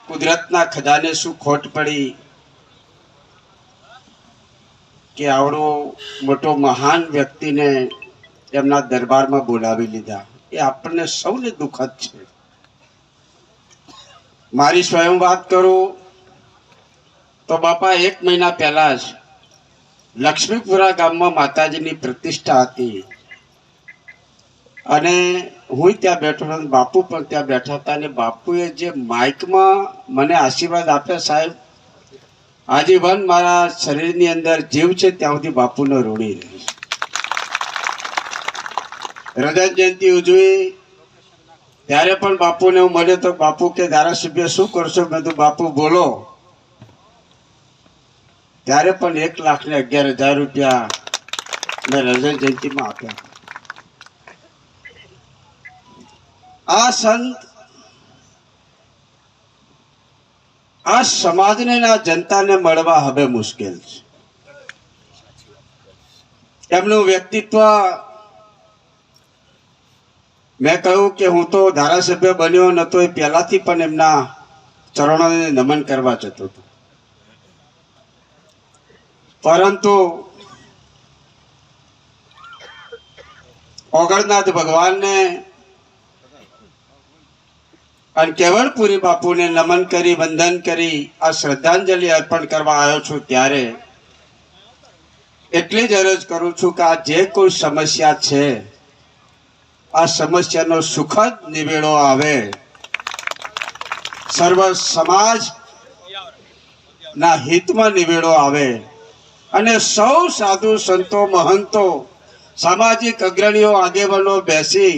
કુદરતના ખજાને શું ખોટ પડી કે આવડો મોટો મહાન વ્યક્તિને એમના દરબારમાં બોલાવી લીધા. એ આપણને સૌને દુઃખદ છે. મારી સ્વયં વાત કરું તો બાપા 1 મહિના પહેલા જ લક્ષ્મીપુરા ગામમાં માતાજીની પ્રતિષ્ઠા હતી અને હું ત્યાં બેઠો હતો, બાપુ પણ ત્યાં બેઠા હતા અને બાપુએ જે માઇકમાં મને આશીર્વાદ આપ્યા, સાહેબ આજીવન મારા શરીરની અંદર જીવ છે ત્યાં સુધી બાપુનો ઋણી રહીશ. રજત જયંતિ ઉજવી ત્યારે પણ બાપુને હું મળ્યો તો બાપુ કે ધારાસભ્ય શું કરશો? મેં તો બાપુ બોલો. ત્યારે પણ 1,11,000 રૂપિયા મેં રજત જયંતિમાં આપ્યા. આ સંત આ સમાજને ના જનતાને મળવા હવે મુશ્કેલ છે. એમનું વ્યક્તિત્વ, મેં કહ્યું કે હું તો ધારાસભ્ય બન્યો નતો એ પહેલાથી પણ એમના ચરણોને નમન કરવા જતો હતો, પરંતુ ઓગણનાથ ભગવાનને અને કેવળપુરી બાપુને નમન કરી વંદન કરી આ શ્રદ્ધાંજલિ અર્પણ કરવા આવ્યો છું. ત્યારે એટલી જ અરજ કરું છું કે આ જે કોઈ સમસ્યા છે આ સમસ્યાનો સુખદ નિવેડો આવે, સર્વ સમાજ ના હિતમાં નિવેડો આવે અને સૌ સાધુ સંતો મહંતો સામાજિક અગ્રણીઓ આગેવાનો બેસી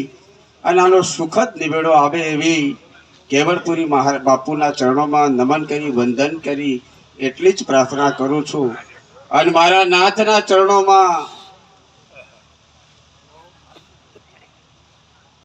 અને આનો સુખદ નિવેડો આવે એવી કેવળપુરી બાપુના ચરણોમાં નમન કરી વંદન કરી એટલી જ પ્રાર્થના કરું છું અને મારા નાથના ચરણોમાં